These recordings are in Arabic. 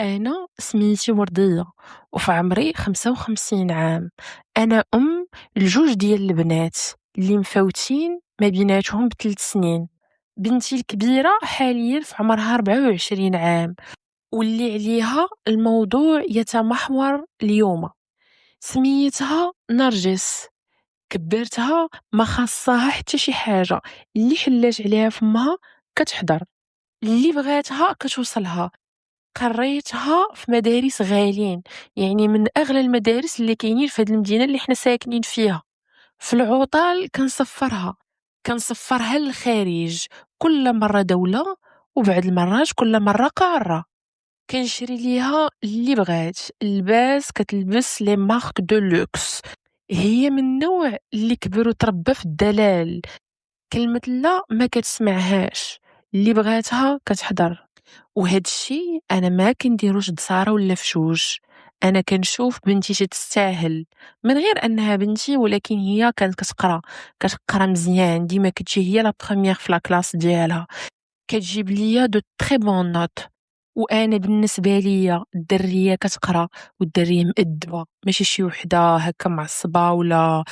أنا سميتي وردية وفي عمري 55 عام. أنا أم لجوج ديال البنات اللي مفوتين ما بيناتهم ب3 سنين. بنتي الكبيرة حاليا في عمرها 24 عام واللي عليها الموضوع يتمحور اليوم. سميتها نرجس، كبرتها ما خاصها حتى شي حاجة، اللي حلات عليها فمها كتحضر، اللي بغاتها كتوصلها. قريتها في مدارس غاليين، يعني من أغلى المدارس اللي كاينين في هاد المدينة اللي حنا ساكنين فيها. في العطل كنسفرها للخارج، كل مرة دولة وبعد المرات كل مرة قارة. كنشري ليها اللي بغات، اللباس كتلبس لي مارك دو لوكس. هي من النوع اللي كبر وتربى في الدلال، كلمة لا ما كتسمعهاش، اللي بغاتها كتحضر. وهاد الشي انا ما كنديروش بصارة ولا فشوش. انا كنشوف بنتي تستاهل، من غير انها بنتي، ولكن هي كانت كتقرا مزيان، ديما كتجي هي لا بروميير في لا كلاس ديالها، كتجيب ليا دو تري بون نوت. وانا بالنسبه ليا الدريه كتقرا والدريه مؤدبه، ماشي شي وحده هكا معصبه ولا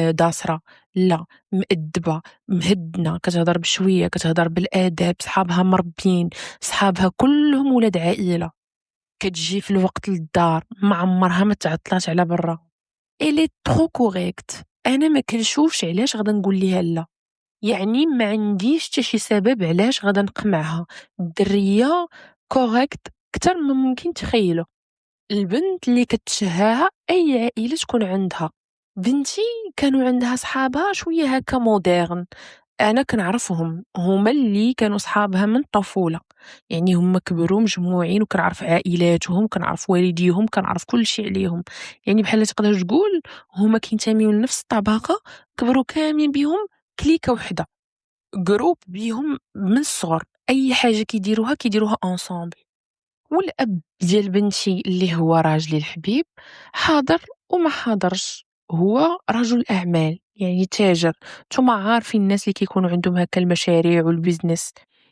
داسره، لا، مؤدبه مهدنه، كتهضر بشويه، كتهضر بالاداب، صحابها مربين، صحابها كلهم ولاد عائله، كتجي في الوقت للدار، ما عمرها ما تعطلات على برا. الي ترو كوريكت، انا ما كنشوفش علاش غادا نقول ليها لا، يعني ما عنديش حتى شي سبب علاش غادا نقمعها. الدريه كوريكت كتر ما ممكن تخيلوا، البنت اللي كتشهاها اي عائله تكون عندها. بنتي كانوا عندها صحابها شويه هكا مودرن، انا كنعرفهم، هما اللي كانوا صحابها من الطفوله، يعني هما كبروا مجموعين وكنعرف عائلاتهم، كنعرف والديهم، كنعرف كل شيء عليهم. يعني بحال تقدر تقول هما كينتميو لنفس الطبقه، كبروا كاملين بهم كليكه وحده، جروب بيهم من الصغر، اي حاجه كيديروها انصامبل. والاب ديال بنتي اللي هو راجلي الحبيب حاضر وما حاضرش، هو رجل اعمال يعني تاجر. نتوما عارفين الناس اللي كيكونوا عندهم هكا المشاريع والبيزنس،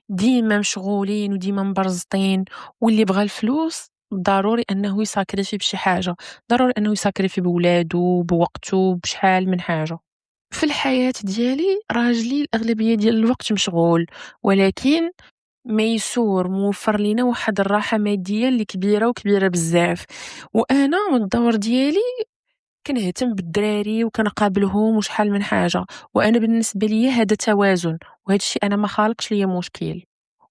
ديما مشغولين وديما مبرزطين، واللي بغى الفلوس ضروري انه يساكريفي بشي حاجه، ضروري انه يساكريفي بولادو بوقته بشحال من حاجه. في الحياة ديالي راجلي الأغلبية ديال الوقت مشغول، ولكن ميسور موفر لينا واحد الراحة مادية اللي كبيرة وكبيرة بزاف. وأنا من الدور ديالي كنهتم بالدراري وكنقابلهم وشحال من حاجة، وأنا بالنسبة ليا هذا توازن، وهذا الشيء أنا ما خالقش ليا مشكل.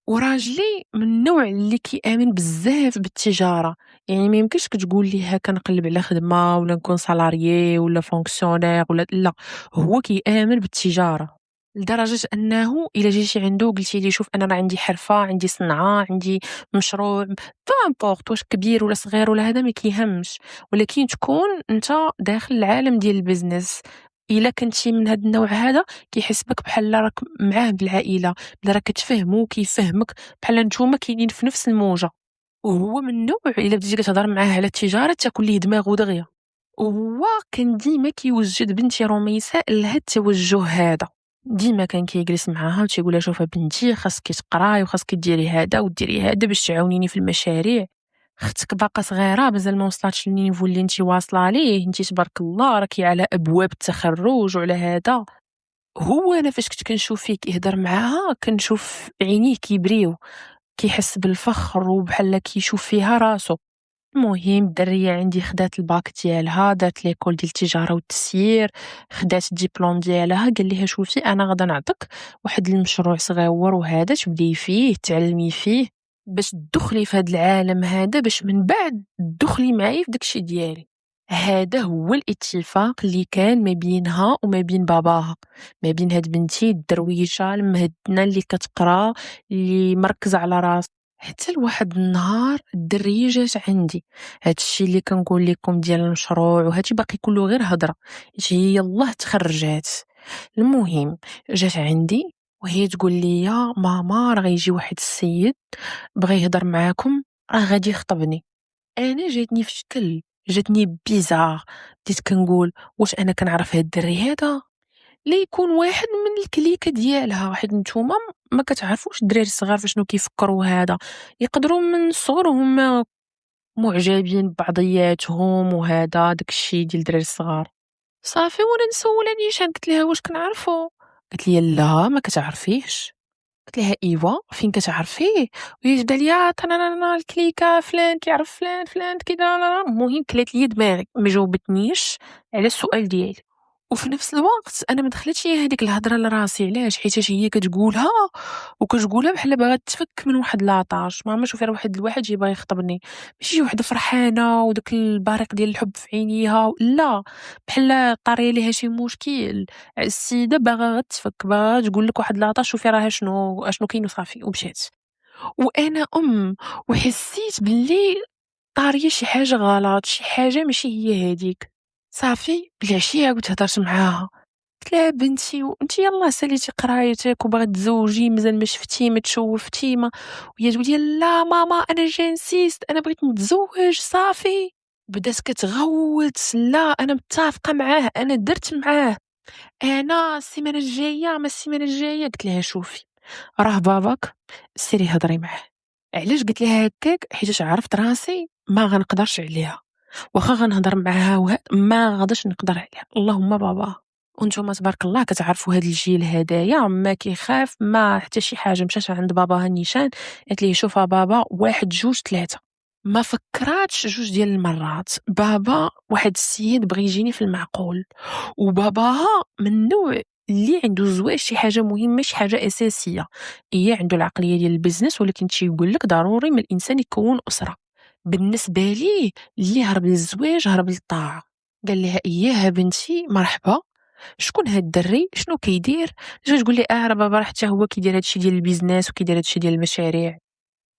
وراجلي من النوع اللي كيآمن بزاف بالتجارة، يعني ما يمكنش كتقول ليه كنقلب على خدمة ولا نكون سالاريي ولا فونكسيونير ولا لا، هو كيآمن بالتجارة لدرجة أنه إلا جيتي عنده قلتي ليه شوف أنا راه عندي حرفة، عندي صنعة، عندي مشروع، بو امبورط واش كبير ولا صغير ولا هذا ما كيهمش، ولكن تكون انت داخل العالم ديال البيزنس. إلا كنتي من هاد النوع هذا كيحس بك بحال راك معاه بالعائلة، بلا راك كتفهمو كيفهمك، بحال نتوما كاينين في نفس الموجة. وهو من النوع إلا بديتي كتهضر معاه على التجارة تاكل ليه دماغو دغيا. وهو كان ديما كيوجد بنتي رميساء لهاد التوجه هذا، ديما كان كيجلس معاها وتيقول لها شوفي بنتي خاصك تقراي وخاصك ديري هذا وديري هذا باش تعاونيني في المشاريع، اختك باقا صغيره مازال ما وصلاتش للنيفو اللي انت واصله ليه، انت تبارك الله راكي على ابواب التخرج وعلى هذا. هو انا فاش كنت كنشوف فيه كيهضر معاها كنشوف عينيه كيبريو، كيحس بالفخر وبحال كيشوف فيها راسو. المهم الدرية عندي خدات الباك ديالها، دارت ليكول ديال التجارة والتسيير، خدات الدبلوم ديالها، قال ليها شوفي انا غادا نعطيك واحد المشروع صغيور وهذا تبدي فيه تعلمي فيه باش تدخلي في هذا العالم هذا، باش من بعد تدخلي معايا في داكشي ديالي. هذا هو الاتفاق اللي كان ما بينها وما بين باباها، ما بين هاد بنتي الدرويشه المهدنه اللي كتقرا، اللي مركزه على راسها. حتى لواحد النهار الدريه جات عندي، هادشي اللي كنقول لكم ديال المشروع وهادشي باقي كله غير هضره، حيت هي يلاه تخرجات. المهم جات عندي وهي تقول لي يا ماما راه غيجي واحد السيد بغى يهضر معاكم، راه غادي يخطبني. انا جاتني بيزار، بديت كنقول واش انا كنعرف هاد الدري هذا، لا يكون واحد من الكليكه ديالها، واحد نتوما ما كتعرفوش الدراري الصغار فاشنو كيفكروا، هذا يقدروا من صغرهم معجبين ببعضياتهم وهذا داك الشي ديال الدراري الصغار. صافي وانا نسولها نيشان قلت لها واش كنعرفو؟ قالت لي لا ما كتعرفيهش. قلت لها ايوا فين كتعرفيه؟ وهي تبدا ليا طنانانا الكليكه فلان كيعرف فلان فلان كذا. المهم كلات لي دماغي ما جاوبتنيش على السؤال ديالي. وفي نفس الوقت انا ما دخلتش هي هذيك الهضره لراسي. علاش؟ حيت هي كتقولها وكتقولها بحال باغا تفك من واحد لاطاج. ماما شوفي راه واحد الواحد يبغى يخطبني ماشي شي وحده فرحانه وداك البريق ديال الحب في عينيها، لا، بحال طاري ليها شي مشكل. السيده باغا غير تفك، باغا تقول لك واحد لاطاج شوفي راه شنو كاين وصافي ومشات. وانا وحسيت باللي طاريه شي حاجه غلط، شي حاجه ماشي هي هذيك. صافي بالعشيه عاودت هضرت معاها قلت لها بنتي وانت يلاه ساليتي قرايتك وباغا تزوجي مازال ما شفتي ما تشوفتي ما. وهي تقول لي لا ماما انا جنسيست انا بغيت نتزوج صافي. بدات كتغوت لا انا متفقه معاه انا درت معاه انا السيمانه الجايه ما السيمانه الجايه. قلت لها شوفي راه باباك سيري هضري معاه. علاش قلت لها هكاك؟ حيت عرفت راسي ما غنقدرش عليها، واخا غنهضر معاها ما غاداش نقدر عليها اللهم بابا. وانتم تبارك الله كتعرفوا هذا الجيل هدايا ما كيخاف ما حتى شي حاجه. مشات عند باباها نيشان قالت ليه شوف بابا واحد جوج ثلاثه. ما فكراتش جوج ديال المرات. بابا واحد السيد بغى يجيني في المعقول، وباباها من النوع اللي عنده الزواج شي حاجه مهمه شي حاجه اساسيه. هي عنده العقليه ديال البزنس ولكن تيقول لك ضروري من الانسان يكون اسره. بالنسبه ليه اللي هرب للزواج هرب للطاعه. قال لها اياه بنتي مرحبا شكون هاد الدري شنو كيدير؟ جات تقول لي راه بابا راه حتى هو كيدير هادشي ديال البيزنس وكيدير هادشي ديال المشاريع.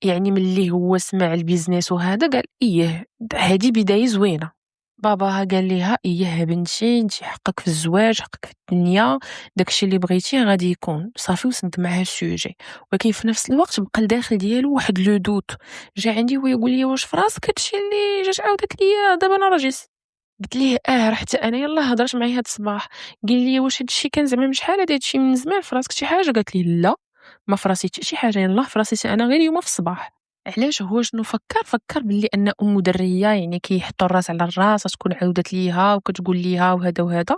يعني ملي هو سمع البيزنس وهذا قال ايه هادي بدايه زوينه. باباها قال ليها ايه بنتي انت حقك في الزواج حقك في الدنيا داكشي اللي بغيتيه غادي يكون صافي. وسد معها السوجي. ولكن في نفس الوقت بقى الداخل ديالو واحد لو دوت. جا عندي هو يقول لي واش في راسك هادشي اللي جات عاودت ليا دابا انا راجل؟ قلت ليه راه حتى انا يلاه هضرت معايا هاد الصباح قال لي واش هادشي كان زعما من شحال هادشي من زمان في راسك شي حاجه؟ قالت لي لا ما في راسي حتى شي حاجه يلاه في راسي انا غير اليوم في الصباح. علاش؟ هو شنو فكر باللي ان ام دريه يعني كيحطوا الراس على الراس تكون عاودت ليها وكتقول ليها وهذا وهذا.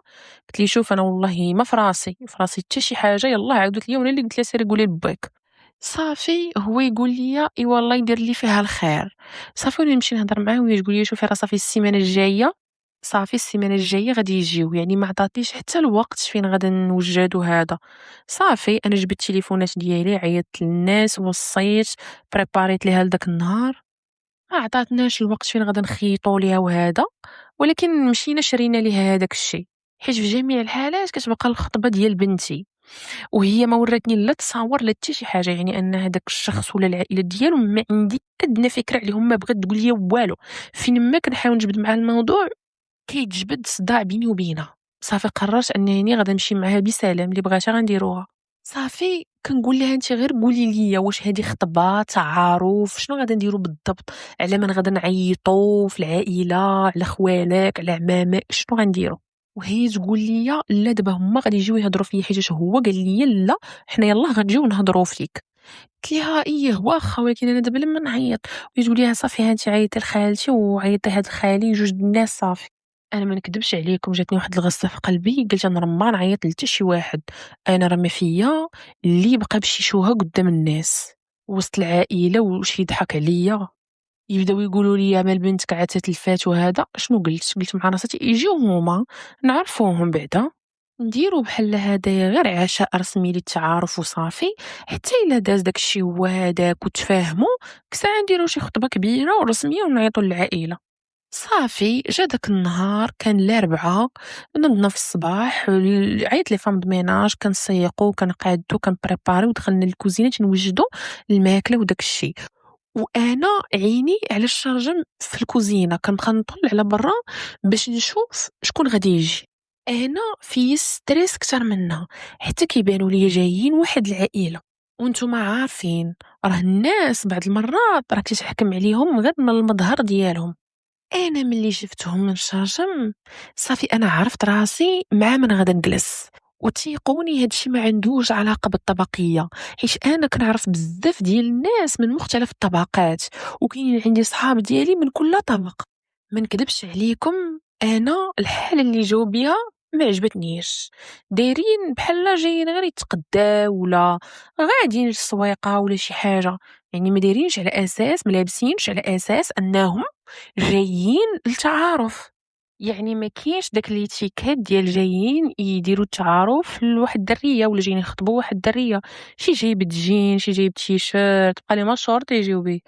قلت لي شوف انا والله ما في راسي حتى شي حاجه يلاه عاودت ليا وانا اللي قلت لها سيري قولي لباك. صافي هو يقول لي اي والله يدير لي فيها الخير. صافي ونمشي نمشي نهضر معاه وهي تقول لي شوفي راه صافي السيمانه الجايه صافي السيمانه الجايه غادي يجيو. يعني ما عطاتنيش حتى الوقت فين غادا نوجدوا هذا. صافي انا جبت التليفونات ديالي عيطت للناس وصيت بريباريت ليها لداك النهار. ما عطاتناش الوقت فين غادا نخيطوا ليها وهذا، ولكن مشينا شرينا ليها هذاك الشيء. حيت في جميع الحالات كتبقى الخطبه ديال بنتي وهي ما وراتني لا تصاور لا حتى شي حاجه. يعني ان هذاك الشخص ولا العائله ديالو ما عندي ادنى فكره عليهم ما بغات تقول لي والو. فين ما كنحاول نجبد مع الموضوع كيتجبد صداع بيني وبينها. صافي قررت انني غادا نمشي معاها بسلام اللي بغاتها غنديروها. صافي كنقول لها انت غير قولي لي واش هذه خطبه تعارف شنو غادا نديرو بالضبط؟ على من غادا نعيطوا في العائله على خوالك على عمامك شنو غنديرو؟ وهي تقول لي لا دابا هما غادي يجيو يهضروا فيا حيت هو قال لي لا حنا يلاه غنجيو نهضروا فيك. قلت لها ايه واخا ولكن انا دابا لما نعيط وهي تقول لي صافي ها انت عيطي لخالتي وعيطي هاد الخالي جوج د الناس صافي. انا ما نكذبش عليكم جاتني واحد الغصه في قلبي قلت انا راه ما نعيط لتا شي واحد. انا راه ما فيا اللي يبقى بشيشوها قدام الناس وسط العائله وش يضحك عليا. يبداو يقولوا لي مال بنتك عاد تلفات وهذا شنو قلت مع راسي يجيو هما نعرفوهم بعدا نديرو بحال هدايا غير عشاء رسمي للتعارف وصافي. حتى الا داز داكشي هو هذاك وتفاهموا كساعه نديرو شي خطبه كبيره ورسميه ونعيطوا للعائله. صافي جا داك النهار كان الاربعاء نضنا في الصباح عيط لي فام دميناج كنسيقو كنقادو كنبريباريو دخلنا للكوزينه تنوجدو الماكله وداك الشيء. وانا عيني على الشارجم في الكوزينه كنبقى نطل على برا باش نشوف شكون غادي يجي. انا في ستريس كتر منها حتى كيبانوا لي جايين واحد العائله. وانتم عارفين راه الناس بعض المرات راه كتحكم عليهم غير من المظهر ديالهم. انا ملي شفتهم من الشارجم صافي انا عرفت راسي مع من غادا نجلس. وتيقوني هادشي ما عندوش علاقة بالطبقية، حيت أنا كنعرف بزاف ديال الناس من مختلف الطبقات، وكاينين عندي صحاب ديالي من كل طبقة. ما نكذبش عليكم، أنا الحالة اللي جاو بيها ما عجبتنيش، دايرين بحال جايين غير يتقداو ولا غاديين للسويقة ولا شي حاجة، يعني ما دايرينش على أساس، ما لابسينش على أساس أنهم جايين للتعارف. يعني ما كاينش داك ليتيكيت ديال جايين يديروا التعارف لواحد الدريه ولا جايين يخطبوا واحد الدريه، شي جايب جين شي جايب تيشيرت بقى لي ما شورت يجيو بيه.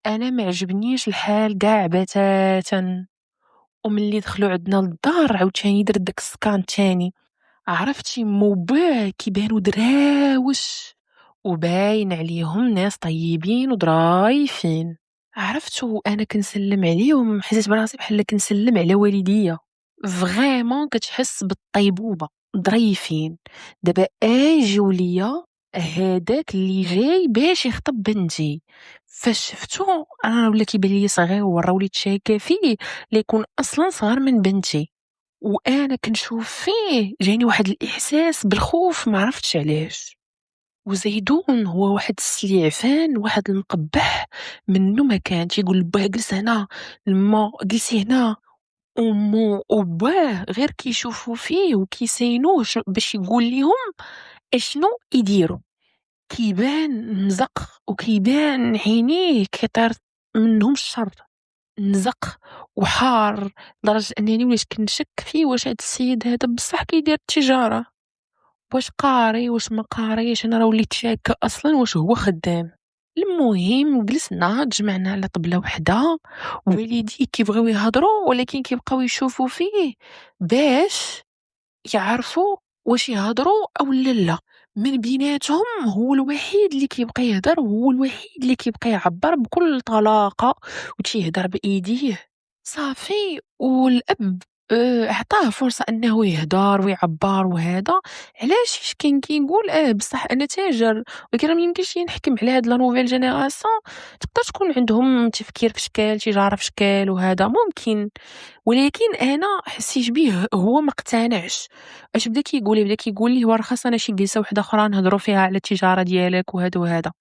انا ما عجبنيش الحال كاع بتاتا. وملي دخلوا عندنا للدار عاوتاني درت داك السكان تاني، عرفتي موباه كيبانوا دراوش وباين عليهم ناس طيبين وظرايفين. عرفتو أنا كنسلم عليهم حسيت براسي بحال كنسلم على والديا، فريمون كتحس بالطيبوبة، ظريفين. دابا يجيو ليا هداك اللي جاي باش يخطب بنتي، فاش شفتو انا ولا كيبان لي صغير وليت شاكه فيه ليكون اصلا صغر من بنتي. وانا كنشوف فيه جاني واحد الاحساس بالخوف، ما عرفتش علاش. وزيدون هو واحد السليعفان، واحد المقبح منو ما كان، تيقول لباه جلس هنا، لما جلسي هنا، امو وباه غير كيشوفوا فيه وكيساينوه باش يقول لهم اشنو يديروا. كيبان مزق وكيبان عينيه كيطير منهم الشر، نزق وحار لدرجة انني وليت كنشك فيه واش هاد السيد هذا بصح كيدير التجارة، واش قاري واش ما قاريش. انا راه وليت شاكه اصلا واش هو خدام. المهم جلسنا تجمعنا على طبله وحده، والدي كيبغيو يهضروا ولكن كيبقاو يشوفوا فيه باش يعرفوا واش يهضروا او لا. من بيناتهم هو الوحيد اللي كيبقى يهضر، وهو الوحيد اللي كيبقى يعبر بكل طلاقه وتيهضر بايديه. صافي والاب عطاه فرصة أنه يهدر ويعبر وهذا. علاش؟ حيت كاين كيقول بصح أنا تاجر، ولكن راه ميمكنش نحكم على هاد لا نوفيل جينيراسيون، تقدر تكون عندهم تفكير في شكال تجارة في شكال وهذا ممكن، ولكن أنا حسيت بيه هو ما اقتنعش. اش بدا كيقول لي؟ بدا كيقول لي هو راه خاص انا شي جلسة وحدة أخرى نهضروا فيها على التجارة ديالك وهذا وهذا.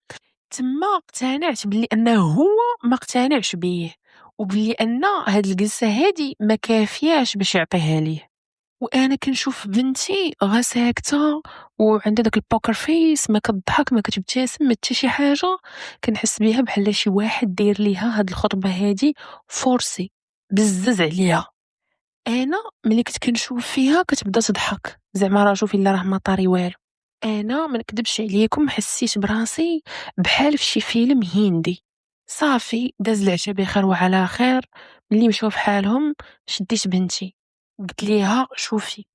تما اقتنعت بلي انه هو ما اقتنعش بيه، وبلي ان هاد الجلسه هادي ما كافياش باش يعطيها ليه. وانا كنشوف بنتي غا ساكته وعندها داك البوكر فيس، ما كتضحك ما كتبتسم ما حتى شي حاجه، كنحس بها بحال شي واحد داير ليها هاد الخطبه هادي فورسي، بزز عليها. انا ملي كنت كنشوف فيها كتبدا تضحك زعما راه شوفي لا راه ما طاري والو. انا ما نكذبش عليكم حسيت براسي بحال في شي فيلم هندي. صافي داز العشاء بخير وعلى خير. ملي مشاو فحالهم شديت بنتي قلت ليها شوفي،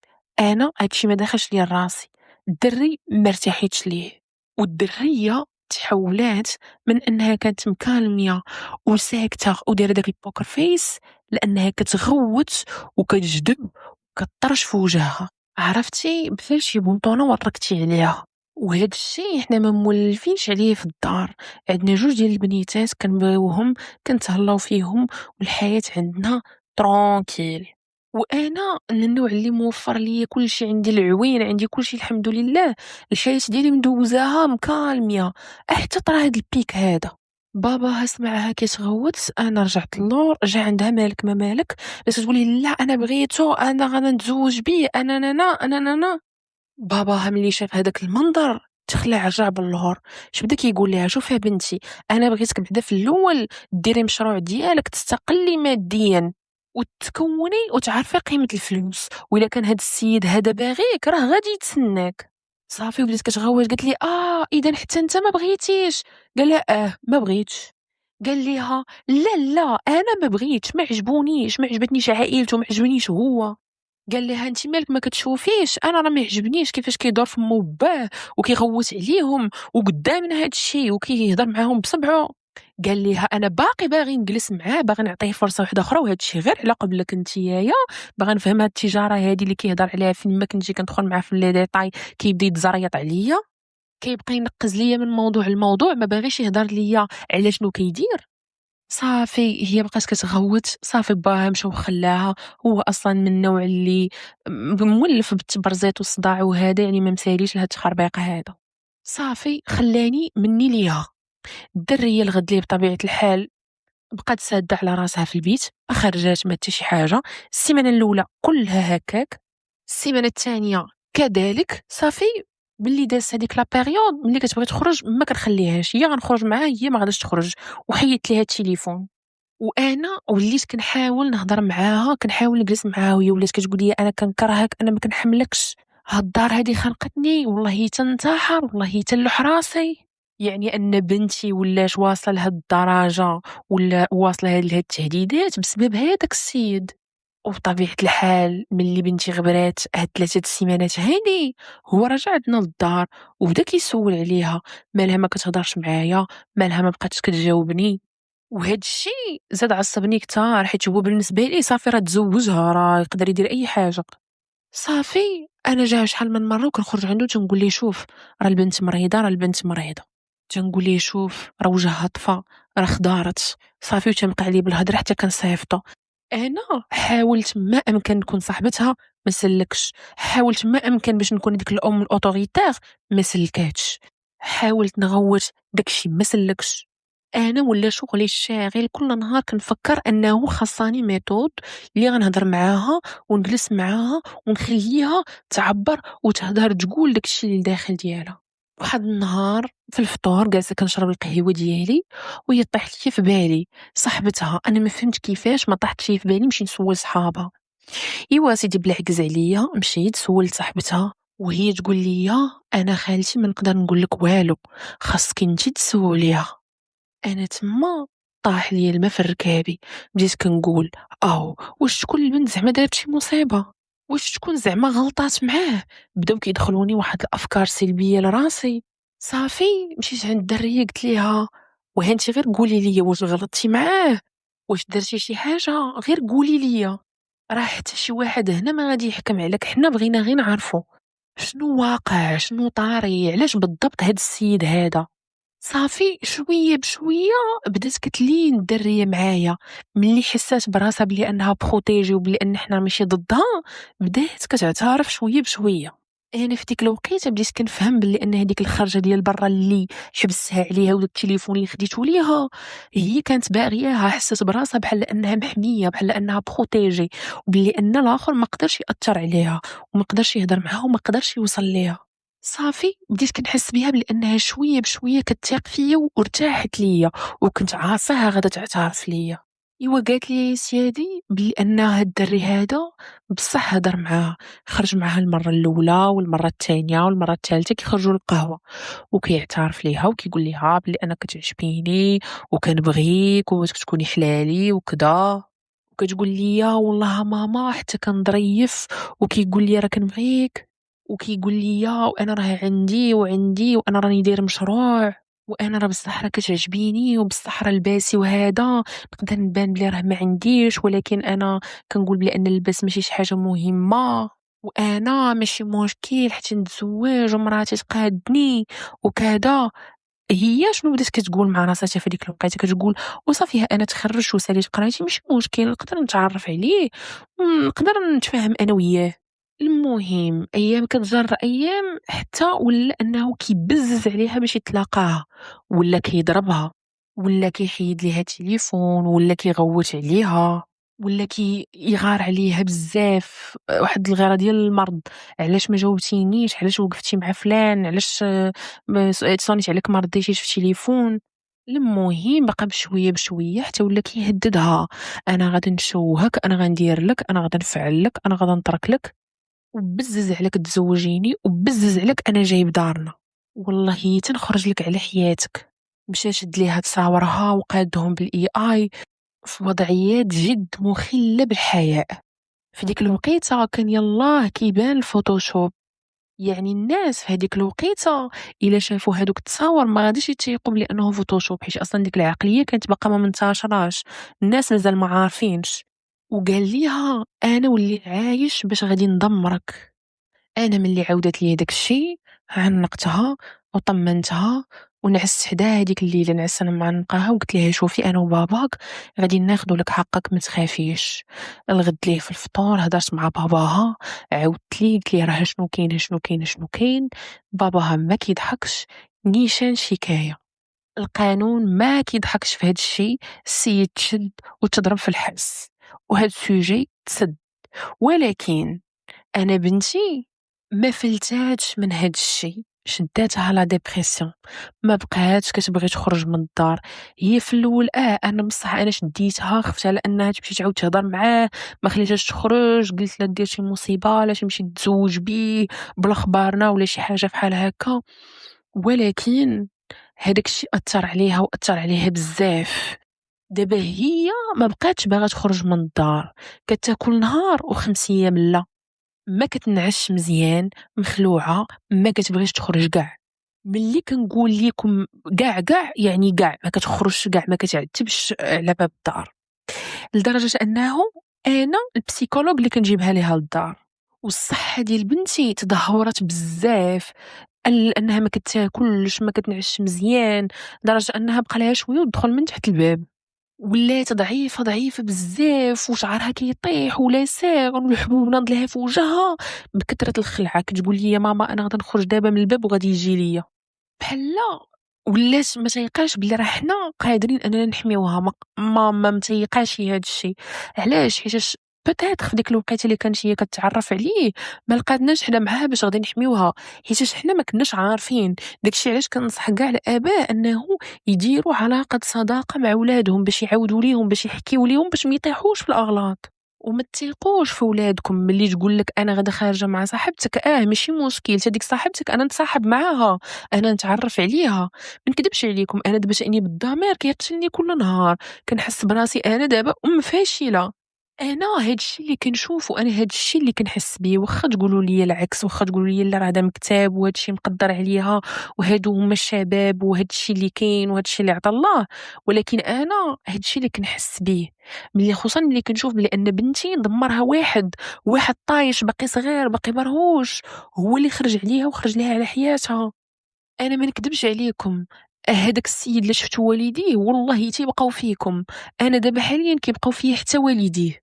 انا هادشي ما داخلش ليا راسي، الدري ما ارتحيتش ليه. والدريه تحولات من انها كانت مكالميه وساكته ودايره داك البوكر فيس لانها كتغوت وكتجذب وكطرش في وجهها. عرفتي بحال شي بونطونه وركتي عليها. وهذا الشيء حنا ما مولفينش عليه في الدار، عندنا جوج ديال البنيتات كنبغيوهم كنتهلاو فيهم والحياه عندنا ترونكيل. وانا من النوع اللي موفر ليا كلشي، عندي العوين عندي كلشي الحمد لله، الحياه ديالي مدوزاها مكالميه حتى طرا هاد البيك هذا. باباها سمعها كتغوت، انا رجعت اللور، رجع عندها مالك ما مالك، باش تقولي لا انا بغيتو انا غادا نتزوج بيه انا. باباها ملي شاف هذاك المنظر تخلع رجع باللهور. اش بدا كيقول لها؟ شوفي بنتي انا بغيتك بعدا في الاول ديري مشروع ديالك تستقلي ماديا وتكوني وتعرفي قيمه الفلوس، والا كان هذا السيد هذا باغيك راه غادي يتسناك. صافي ولات كتغوت قالت لي اذا حتى انت ما بغيتيش؟ قال لها ما بغيتش. قال ليها لا انا ما بغيتش، ما عجبتنيش عائلته، ما عجبنيش هو. قال لها انت مالك ما كتشوفيش انا راه ما يعجبنيش كيفاش كيدور في مو باه وكيغوت عليهم وقدامنا هذا الشيء وكيهضر معاهم بصبعه. قال لها انا باغي نجلس معاه، باغي نعطيه فرصه واحده اخرى، وهذا الشيء غير على قبلك نتيايا، باغي نفهم هاد التجاره هذه اللي كيهضر عليها فين ما كنتي كندخل معاه في لي ديطاي كيبدا يتزريط عليا، كيبقى ينقز ليا من موضوع الموضوع، ما باغيش يهضر ليا على شنو كيدير. صافي هي بقات كتغوت، صافي باها مشى وخلاها، هو أصلًا من النوع اللي مولف بالتبرزيط والصداع وهذا، يعني ما مساليش لهاد التخربيق هذا. صافي خلاني مني ليها. الدرية الغد ليه بطبيعة الحال بقات سادة على راسها في البيت، ما خرجات ما حتى شي حاجة. السيمانة الأولى كلها هكاك، السيمانة الثانية كذلك. صافي ملي دازت هاديك لا بيريود ملي كتبغي تخرج ما كنخليهاش، هي غنخرج معاها هي ما غاداش تخرج، وحيدت ليها التليفون. وأنا وليت كنحاول نهضر معاها، كنحاول نجلس معاها وهي ولات كتقول لي أنا كنكرهك، أنا ما كنحملكش، هاد الدار هادي خنقتني، والله تنتحر، والله تنلوح راسي. يعني أن بنتي ولات واصلة لهاد الدرجة ولا واصلة لهاد التهديدات بسبب هداك السيد. وبطبيعة الحال ملي بنتي غبرات هاد 3 السيمانات هادي، هو رجع عندنا للدار وبدا كيسول عليها، مالها ما كتهضرش معايا، مالها ما بقاتش كتجاوبني. وهاد الشي زاد عصبني كتار، حيت هو بالنسبة ليه صافي راه تزوجها، راه يقدر يدير أي حاجة. صافي أنا جا شحال من مرة وكنخرج عندو تنقول ليه شوف راه البنت مريضة، راه البنت مريضة، تنقول ليه شوف راه وجهها طفى، راه خضارت. صافي وتنبقى عليه بالهضرة حتى كنصيفطو. أنا حاولت ما أمكن نكون صاحبتها، ما سلكش. حاولت ما أمكن باش نكون ديك الأم الأوتوريتير، ما سلكاتش. حاولت نغوت، داكشي ما سلكش. أنا ولا شغلي الشاغل كل نهار كنفكر أنه خاصاني ميثود اللي غنهضر معاها ونجلس معاها ونخليها تعبر وتهدر تقول داكشي اللي داخل ديالها. واحد النهار في الفطور جالسة كنشرب القهوة ديالي وهي طيحت لي في بالي صاحبتها. انا ما فهمت كيفاش ما طاحتش لي في بالي نمشي نسول صحابها. ايوا سيدي بلا عكز عليا مشيت سولت صاحبتها وهي تقول لي انا خالتي ما نقدر نقول لك والو، خاصك انتي تسوليها. انا تما طاح لي الماء في ركابي. بديت كنقول واش تكون البنت زعما دارت شي مصيبه، واش تكون زعما غلطات معاه. بداو كيدخلوني واحد الافكار سلبيه لراسي. صافي مشيت عند الدريه قلت ليها وها انت غير قولي لي واش غلطتي معاه، واش درتي شي حاجه غير قولي لي، راه حتى شي واحد هنا ما غادي يحكم عليك، حنا بغينا غير نعرفو شنو واقع شنو طاري، علاش بالضبط هاد السيد هذا. صافي شوية بشوية بدات كتلين الدرية معايا، ملي حسات براسها بلي انها بروتيجي وبلي ان حنا ماشي ضدها بدات كتعترف شوية بشوية. انا في ديك الوقيته بديت كنفهم بلي ان هذيك الخرجه ديال برا اللي حبستها عليها وداك التليفون اللي خديته ليها هي كانت باغياها، حست براسها بحال انها محميه بحال انها بروتيجي، وبلي ان الاخر ما قدرش ياثر عليها وما قدرش يهضر معاها وما قدرش يوصل ليها. صافي بديت كنحس بها بلي انها شويه بشويه كتثيق فيا وارتاحت ليا، وكنت عارفاها غادا تعترف ليا. ايوا قالت لي سيادي بلي ان هاد الدري هذا بصح هضر معاه، خرج معاها المره الاولى والمره الثانيه والمره الثالثه كيخرجوا للقهوه وكيعترف ليها وكيقول ليها بلي انا كتعجبيني وكنبغيك وبغيتك تكوني حلالي وكذا. وكتقول لي والله ماما حتى كنظريف وكيقول لي راه كنبغيك، وكيقول لي وانا راه عندي وعندي وانا راني داير مشروع، وانا راه بصح راه كتعجبيني وبصح راه لباسي وهذا نقدر نبان بلي راه ما عنديش، ولكن انا كنقول بلي ان اللباس ماشي شي حاجه مهمه، وانا ماشي مشكل حتى نتزوج ومراتي تقادني وكذا. هي شنو بدات كتقول مع راسها في ديك الوقيته كتقول وصافي انا تخرجت وساليت قرايتي ماشي مشكل نقدر نتعرف عليه، نقدر نتفاهم انا وياه. المهم ايام كتجر ايام حتى ولا انه كيبزز عليها باش يتلاقاها، ولا كيضربها، ولا كيحيد ليها التليفون، ولا كيغوت عليها، ولا يغار عليها بزاف. واحد الغيره ديال المرض، علاش ما جاوبتينيش، علاش وقفتي مع فلان، علاش تصونيت عليك ما رديتيش في التليفون. المهم بقى بشويه بشويه حتى ولا كيهددها، انا غادي نشوهك، انا غندير لك، انا غادي نفعل لك، انا غادي نترك لك، وبزز عليك تزوجيني، وبزز عليك انا جايب دارنا، والله تنخرج لك على حياتك. مشى شد ليها تصاورها وقادهم بالاي اي في وضعيات جد مخلة بالحياء. في ديك الوقيته كان يلاه كيبان الفوتوشوب، يعني الناس في هذيك الوقيته الا شافوا هذوك التصاور ما غاديش يتيقوا بلي انه فوتوشوب، حيت اصلا ديك العقليه كانت باقا ما منتشراش، الناس مازال ما عارفينش. وقال ليها انا وليت عايش باش غادي ندمرك. انا ملي عاودت لي داك الشيء عنقتها وطمنتها ونعست حداها هاديك الليلة، نعست أنا مع نقاها وقلت ليها شوفي أنا وباباك غادي ناخدو لك حقك ما تخافيش. الغد ليه في الفطور هضرت مع باباها، عاودت ليه قلت ليه راه شنو كاين شنو كاين شنو كاين. باباها ما كيضحكش، نيشان شكاية. القانون ما كيضحكش في هاد الشي، السيد تشد وتضرب في الحبس وهاد السوجي تسد. ولكن أنا بنتي ما فلتاتش من هاد الشي، شداتها لا ديبرسيون، ما بقاتش كتبغي تخرج من الدار. هي في الاول انا بصح انا شديتها، خفت على انها تمشي تعاود تهضر معاه، ما خليتهاش تخرج، قلت لها دير شي مصيبه لا تمشي تزوج بيه بلا خبارنا ولا شي حاجه بحال هكا. ولكن هذاك الشيء اثر عليها واثر عليها بزاف. دابا هي ما بقاتش باغا تخرج من الدار، كتاكل نهار وخمس ايام لا، ما كتنعش مزيان، مخلوعه، ما كتبغيش تخرج كاع. ملي كنقول لكم كاع يعني كاع ما كتخرجش، كاع ما كتعتبش على باب الدار، لدرجه انه انا البسيكولوج اللي كنجيبها ليها للدار. والصحه ديال بنتي تدهورت بزاف، انها ما كتاكلش ما كتنعش مزيان، لدرجه انها بقى لها شويه وتدخل من تحت الباب. ولات ضعيفة ضعيفة بزاف وشعرها كيطيح ولا ساغ والحبوب ناض لها في وجهها بكثرة الخلعة. كتقول لي ماما أنا غادي نخرج دابا من الباب وغادي يجي ليا بحال ولات ما تيقاش بلي راه حنا قادرين اننا نحميوها. ما متيقاش هي هذا الشيء. علاش؟ حيتاش بوتيتر في ديك الوقيته اللي كانت هي كتعرف عليه ما لقاتناش حنا معاها باش غادي نحميوها، حيتاش حنا ما كناش عارفين. داكشي علاش كنصح كاع الاباء انه يديروا علاقه صداقه مع ولادهم باش يعاودوا ليهم باش يحكيوا ليهم باش ما يطيحوش في الاغلاط. وما تثيقوش في ولادكم ملي تقول لك انا غادا خارجه مع صاحبتك، ماشي مشكل، هذيك صاحبتك انا نتصاحب معاها، انا نتعرف عليها. ما نكذبش عليكم، انا دابا تاني بالضمير كيقتلني كل نهار، كنحس براسي انا دابا فاشله. انا هادشي اللي كنشوف وانا هادشي اللي كنحس بيه، واخا تقولوا لي العكس، واخا تقولوا لي لا راه هذا مكتاب وهادشي مقدر عليها وهادو هما الشباب وهادشي اللي كاين وهادشي اللي عطا الله، ولكن انا هادشي اللي كنحس بيه. ملي خصوصا ملي كنشوف بلي ان بنتي دمرها واحد طايش باقي صغير باقي مرهوش، هو اللي خرج عليها وخرج ليها على حياتها. انا ما نكذبش عليكم، هذاك السيد اللي شفتو والديه والله تيبقاو فيكم. انا دابا حاليا كيبقاو فيا حتى والديه.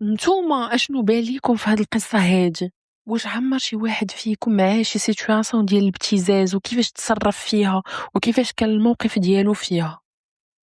نتوما اشنو باليكم في هاد القصه هادي؟ واش عمر شي واحد فيكم معاه شي سيتوياسيون ديال الابتزاز وكيفاش تصرف فيها وكيفاش كان الموقف ديالو فيها؟